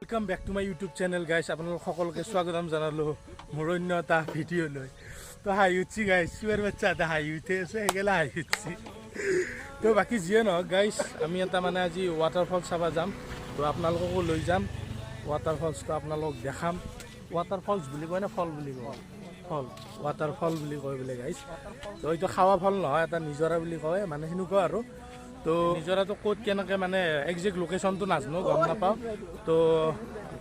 Welcome back to my YouTube channel guys आपलोग সকলকে স্বাগতম জানালো মোৰ অন্য এটা ভিডিও লৈ তো হাই উঠছি গাইস সুয়ার বাচ্চা এটা হাই উঠে আছে হেগেলা হাই উঠছি তো বাকি জিয়ে ন গাইস আমি এটা মানে আজি ওয়াটারফল চাবা যাম তো আপোনালোককো লৈ যাম ওয়াটারফলস তো আপোনালোক দেখাম ওয়াটারফলস বুলি কয় না ফল বুলি কয় ফল ওয়াটারফল বুলি কয় বলে গাইস তো এইটো খাওয়া ফল নহয় এটা নিজৰা বুলি কয় মানে হেনুকা আৰু তো নিজৰাটো ক'ত কেনেকৈ মানে একজেক্ট লোকেশ্যনটো নাজানো গম নাপাওঁ তো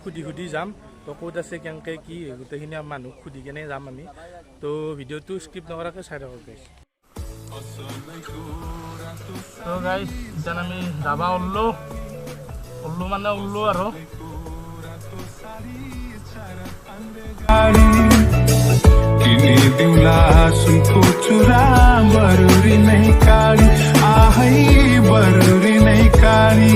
সুধি যাম তো ক'ত আছে কেনেকৈ কি গোটেইখিনি মানুহ সুধি কেনে যাম আমি তো ভিডিঅ'টো স্কিপ নকৰাকৈ চাই থাকক গাইছ তো গাইছ এতিয়া আমি যাবা ওল্লো মানে ওল্লো আৰু किने दिउला सुनको चुरा बरुरी नै काली आहै बरुरी नै काली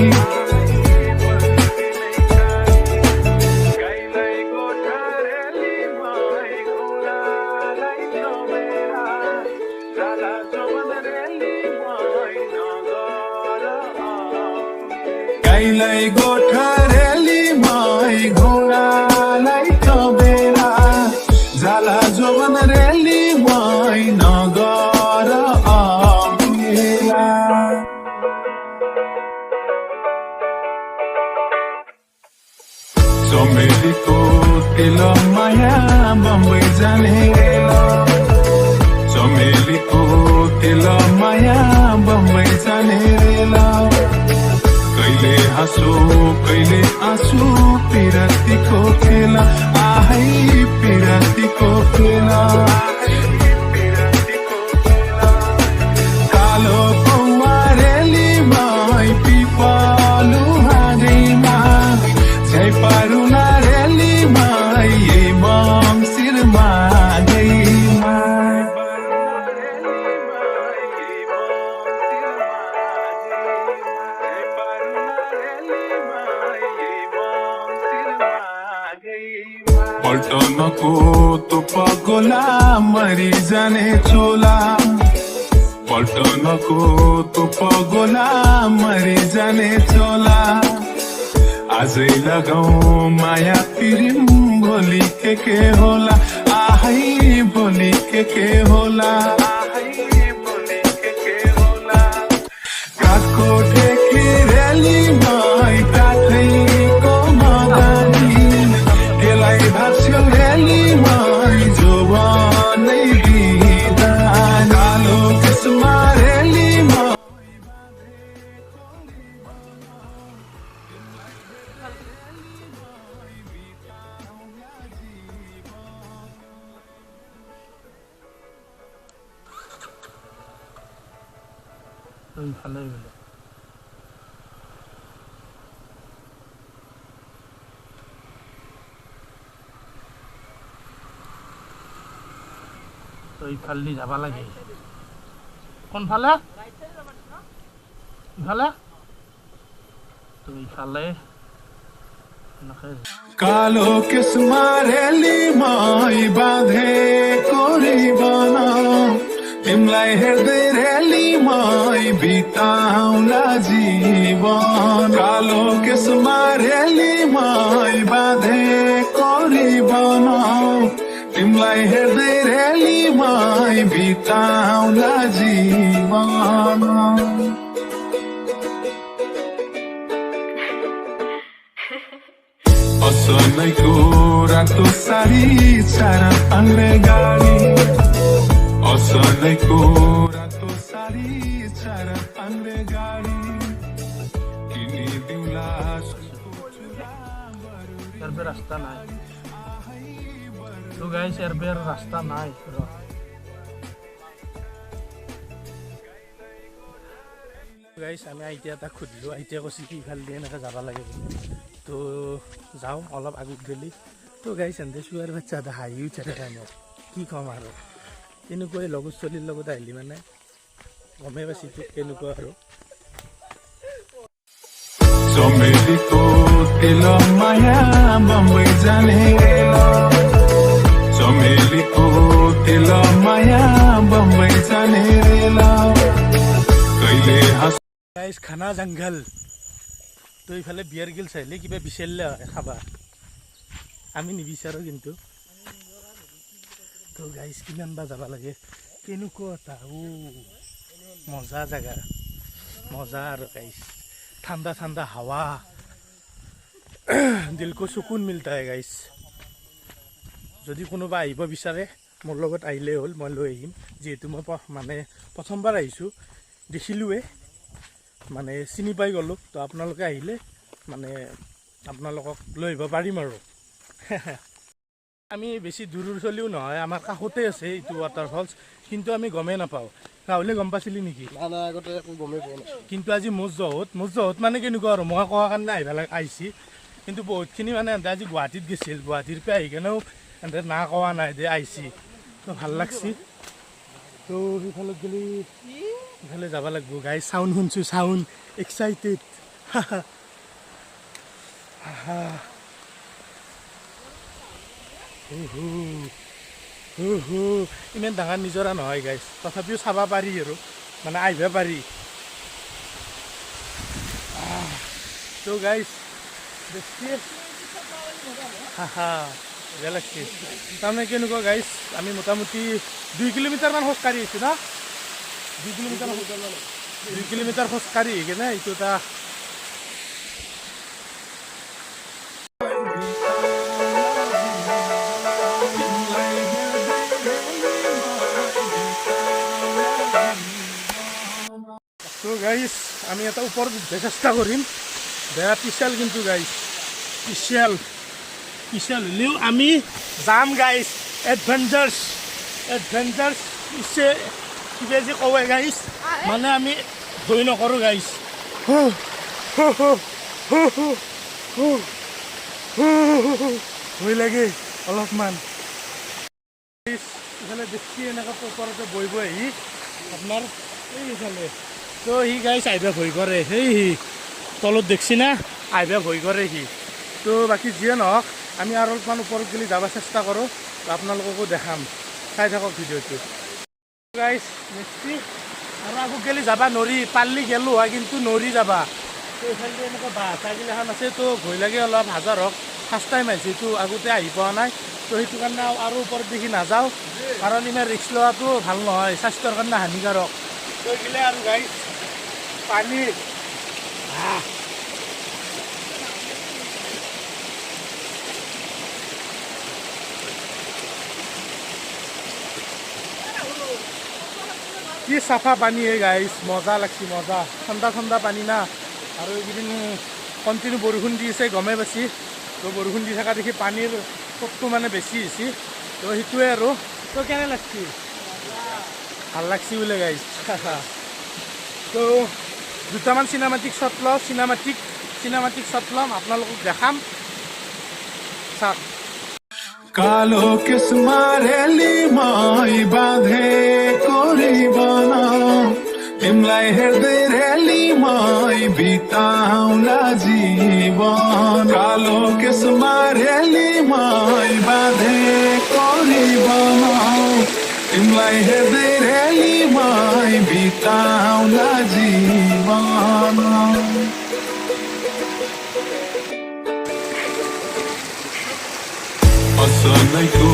गाईलाई गोठरेली मै घोडालाई तबेला जाला जोवन रेली मै नगर अमेला चमेलीको तेल माया बम्बई जाने चमेलीको तेल माया बम्बई जाने कहिले हाँसो कहिले आँसु पिरातीको खेला आहै पिरातीको खेला कालो पौवा रेली मै पिपलु हाँगैमा झै पारुना रेली मै मङ्सिर मागैमा पल्टनको तो पगोला मरि जाने चोला पल्टनको तो पगोला मरि जाने चोला आजै लगाऊ माया पिरिम भोलि के होला आहै भोलि के होला काठको ठेकी रेली मै काठैको मगानी केलाई भाष्यो रेली मै जोवानै बिदा कालो किस्मा रेली मै ভালেই বোলে তো ইফালে যাবা লাগে কোনফালে ইফালে তো ইফালে कालो किस्मा रेली मै बाँधे कोरी बना तिमलाई हेर्दै रेली मै बिताउला जीवन कालो किस्मा रेली मै बाँधे कोरी बना तिमलाई हेर्दै रेली मै बिताउला जीवन असलैको रातो साडी चार पाङ्रे गाडी असलैको रातो साडी चार पाङ्रे गाडी किने दिउला এরবে রাস্তা নাই তো গাইস এরবে রাস্তা নাই গাইস আমি আইতিয়া এটা খুদিলো আইতিয়া কৈছি কি ইফালে দিয়ে এনেকৈ যাব লাগে তো যাওঁ অলপ আগত গেলি তো গাইছ এনে চুৱাৰ বাচ্চা এটা হাঁহি উঠে থাকে মোক কি ক'ম আৰু তেনেকুৱাই লগত চলিৰ লগত আহিলি মানে গমেই পাইছি তোক কেনেকুৱা আৰু चमेलीको तेल माया बम्बई जाने चमेलीको तेल माया बम्बई जाने कहिले गाइस खाना जंगल তো এইফালে বিয়াৰ গিলছ আহিলে কিবা বিচাৰিলে হয় খাবা আমি নিবিচাৰোঁ কিন্তু তো গাইজ কিমান বা যাব লাগে কেনেকুৱা এটা মজা জেগা মজা আৰু গাইজ ঠাণ্ডা ঠাণ্ডা হাৱা দিল কো সুকুন মিলতা হে গাইজ যদি কোনোবা আহিব বিচাৰে মোৰ লগত আহিলেই হ'ল মই লৈ আহিম যিহেতু মই মানে প্ৰথমবাৰ আহিছোঁ দেখিলোঁৱে মানে চিনি পাই গ'লোঁ তো আপোনালোকে আহিলে মানে আপোনালোকক লৈ আহিব পাৰিম আৰু আমি বেছি দূৰৰ চলিও নহয় আমাৰ কাষতে আছে এইটো ৱাটাৰফলছ কিন্তু আমি গমেই নাপাওঁ ৰাহুলে গম পাইছিলি নেকি আগতে একো গমেই পোৱা নাই কিন্তু আজি মোৰ জহত মানে কেনেকুৱা আৰু মই কোৱা কাৰণে আহিছি কিন্তু বহুতখিনি মানে আজি গুৱাহাটীত গৈছিল গুৱাহাটীৰ পৰা আহি কেনেও না কোৱা নাই যে আহিছি তো ভাল লাগছি তো সেইফালে গ'লে ইফালে যাব লাগিব গাই চাউণ্ড শুনছোঁ চাউণ্ড এক্সাইটেড ইমান ডাঙৰ নিজৰা নহয় গাইছ তথাপিও চাব পাৰি আৰু মানে আহিব পাৰি তো গাইছ বেছি বেয়া লাগছে তাৰমানে কেনেকুৱা গাইছ আমি মোটামুটি 2 কিলোমিটাৰমান খোজকাঢ়ি আছোঁ না 2 কিলোমিটাৰ খোজকাঢ়ি কেনে এইটো এটা তো গাইছ আমি এটা ওপৰত উঠব চেষ্টা কৰিম বেয়া পিছাল কিন্তু গাইছ পিছাল হ'লেও আমি যাম গাইছ এডভেঞ্চাৰ্ছ পিছে কিবা যে কয় গাইছ মানে আমি ভয় নকৰোঁ গাইছ ভয় লাগে অলপমান ইফালে দেখি এনেকৈ ওপৰতে বহিব আহি আপোনাৰ এইফালে তো সি গাইছ আহিব ভয় কৰে সেই তলত দেখছি না আহিব ভয় কৰে সি তো বাকী যিয়ে নহওক আমি আৰু অলপমান ওপৰত গ'লে যাব চেষ্টা কৰোঁ আপোনালোককো দেখাম চাই থাকক ভিডিঅ'টো গাইছ নেক্সটি আৰু আগত গ'লে যাবা নৰি পাৰলি গ'লোঁ হয় কিন্তু নৰি যাবা তো এইফালে এনেকুৱা বাঁহ চাহগিলাখান আছে তো ভয় লাগে অলপ হাজাৰ হওক ফাৰ্ষ্ট টাইম আহিছে তো আগতে আহি পোৱা নাই তো সেইটো কাৰণে আৰু ওপৰত দেখি নাযাওঁ কাৰণ ইমান ৰিক্স লোৱাটো ভাল নহয় স্বাস্থ্যৰ কাৰণে হানিকাৰক তো গ'লে আৰু গাইছ পানী কি চাফা পানী হে গাইছ মজা লাগছি মজা ঠাণ্ডা ঠাণ্ডা পানী না আৰু এইকেইদিন কণ্টিনিউ বৰষুণ দি আছে গমেই পাইছি তো বৰষুণ দি থকা দেখি পানীৰ সোঁতটো মানে বেছি হৈছে তো সেইটোৱে আৰু তো কেনে লাগছি ভাল লাগছি বোলে গাইছ তো দুটামান চিনেমাটিক শ্বট ল'ম আপোনালোকক দেখাম চাওক কালো কেস মারেলি মাই বাঁধে করিব না ইমলাই হেদে রেলি মাই বিতাউলা জীবন কালো কেস মারেলি মাই বাঁধে করিব না ইমলাই হেদে রেলি মাই বিতাউলা জীবন Osonaiku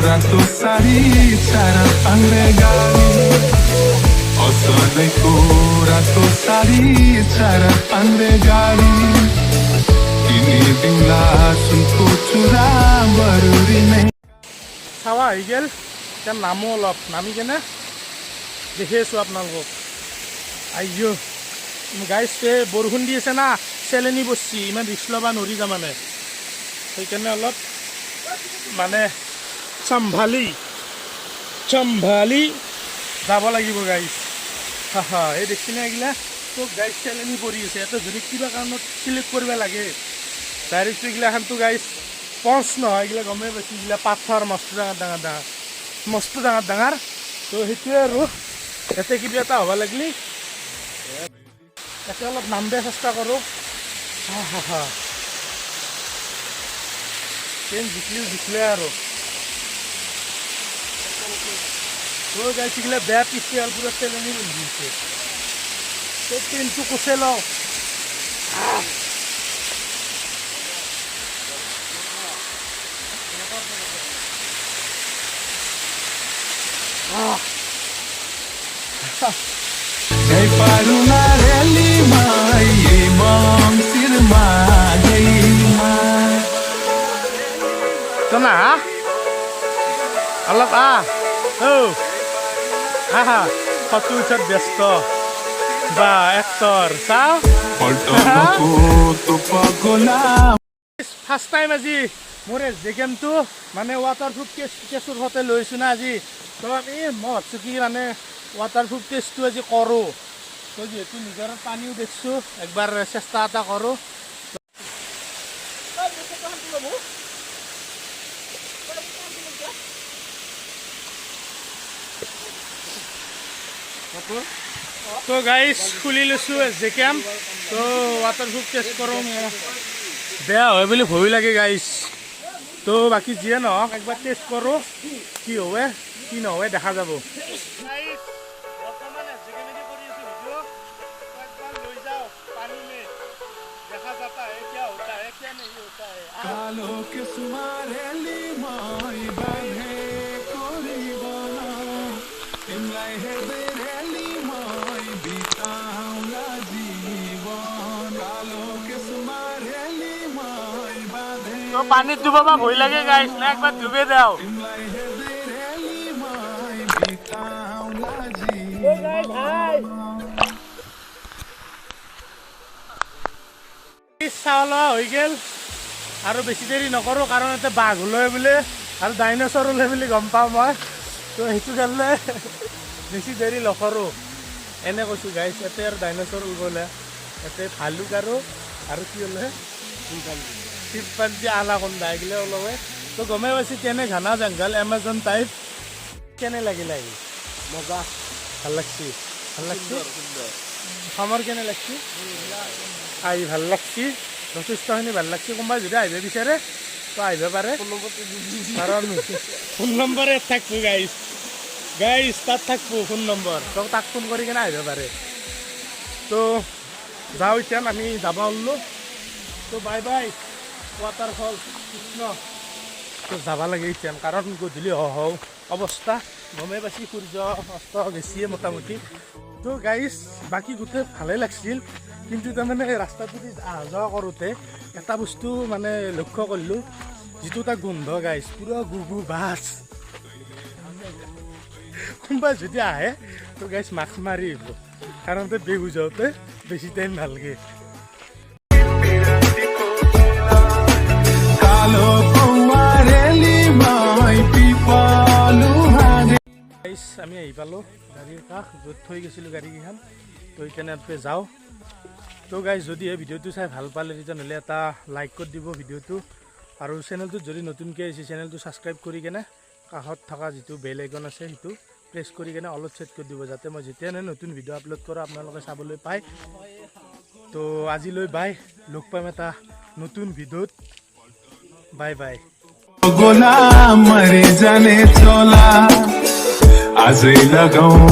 ratu sari cara pangregali Osonaiku ratu sari cara pangregali Ini tingla sunku cura baruri nahi চাৱা আহি গ'ল এতিয়া নামো অলপ নামি কেনে দেখি আছোঁ আপোনালোকক আইও গাইছ বৰষুণ দি আছে না চেলেনি বসছি ইমান ৰিক্স ল'ব নোৱাৰি তাৰমানে সেইকাৰণে অলপ মানে চম্ভালি যাব লাগিব গাইছ এই দেখছি না এইগিলা তো গাইছ চেলেনি পৰি আছে ইয়াতে যদি কিবা কাৰণত চিলেক্ট কৰিব লাগে ডাইৰেক্ট এইগিলাখানতো গাইছ পঞ্চ নহয় এইগিলা গমেই পাইছোঁ এইগিলা পাথৰ মস্ত ডাঙৰ তো সেইটোৱে আৰু ইয়াতে কিবা এটা হ'ব লাগিলে ইয়াতে অলপ নামিব চেষ্টা কৰোঁ ট্ৰেইন জিকিলে আৰু তো গাইছ এইগিলা বেয়া পিছে আৰু পুৰা চেলেনি বন্ধি দিছে তো ট্ৰেইনটো কচে লওঁ Kay paruna rally mai mong sirma gay mai Tuna ha? Alap photo উঠাত ব্যস্ত বা এক্টৰ চাও Porto ko to pagola first time আজি মোৰ যে গেমটো মানে ৱাটাৰপ্ৰুফ কেছৰ সতে লৈছোঁ না আজি তো আমি মই ভাবছোঁ কি মানে ৱাটাৰপ্ৰুফ টেষ্টটো আজি কৰোঁ তো যিহেতু নিজৰ পানীও দেখিছোঁ একবাৰ চেষ্টা এটা কৰোঁ তো গাইজ খুলি লৈছোঁ যে কেম তো ৱাটাৰপ্ৰুফ টেষ্ট কৰোঁ বেয়া হয় বুলি ভয় লাগে গাইজ তো বাকী যিয়ে নহওক একবাৰ টেষ্ট কৰোঁ কি হয় কি নহয় দেখা যাব Kalo ke sumareli mai baghe koribana Imlai hedereli mai bitaula jiban Kalo ke sumareli mai baghe তো পানীত ডুবাব ভয় লাগে গাইজ না একবাৰ ডুবে দাও Imlai hedereli mai bitaula jiban চাউল হৈ গ'ল আৰু বেছি দেৰি নকৰোঁ কাৰণ এতিয়া বাঘ ওলাই বোলে আৰু ডাইন'ছৰ ওলাই বুলি গম পাওঁ মই তো সেইটো কাৰণে বেছি দেৰি নকৰোঁ এনে কৈছোঁ গাইছ ইয়াতে আৰু ডাইন'ছৰ ওলালে ইয়াতে ভালুক আৰু কি ওলাই চিম্পাঞ্জী আনাকোণ্ডা এইগিলা ওলাৱে তো গমেই পাইছোঁ কেনে ঘানা জংঘল এমাজন টাইপ কেনে লাগিলে আহি মজা ভাল লাগছি অসমৰ কেনে লাগছি আহি ভাল লাগছি যথেষ্টখিনি ভাল লাগছি কোনোবাই যদি আহিব বিচাৰে তো আহিব পাৰে কাৰণ ফোন নম্বৰ ইয়াত থাকবো গাইজ তাত থাকবো ফোন নম্বৰ তো তাক ফোন কৰি কিনে আহিব পাৰে তো যাওঁ এতিয়া আমি যাব ওলালোঁ তো বাই বাই ৱাটাৰফল কৃষ্ণ তো যাব লাগে এতিয়া কাৰণ গধূলি হওঁ অৱস্থা গমেই পাইছি সূৰ্য অস্ত বেছিয়ে মোটামুটি তো গাইজ বাকী গোটেই ভালেই লাগছিল কিন্তু তাৰমানে ৰাস্তাটোদি অহা যোৱা কৰোঁতে এটা বস্তু মানে লক্ষ্য কৰিলোঁ যিটো এটা গোন্ধ গাইজ পুৰা গুগু বাছ কোনোবাই যদি আহে তো গাইজ মাস্ক মাৰি আহিব কাৰণ বেহুজ হওঁতে বেছি টাইম নালাগে Kalo kumareli mai pipalu hage guys আমি আহি পালোঁ গাড়ীৰ কাষ য'ত থৈ গৈছিলোঁ গাড়ীকেইখন তো সেইকাৰণে যাওঁ তো গাইজ যদি এই ভিডিঅ'টো চাই ভাল পালে তেতিয়াহ'লে এটা লাইক কৰি দিব ভিডিঅ'টো আৰু চেনেলটোত যদি নতুনকৈ আহিছে চেনেলটো ছাবস্ক্ৰাইব কৰি কেনে কাষত থকা যিটো বেল আইকন আছে সেইটো প্ৰেছ কৰি কেনে অলপ ছেট কৰি দিব যাতে মই যেতিয়া নতুন ভিডিঅ' আপলোড কৰোঁ আপোনালোকে চাবলৈ পায় তো আজিলৈ বাই লগ পাম এটা নতুন ভিডিঅ'ত bye bye gola mare jane chola azai lagau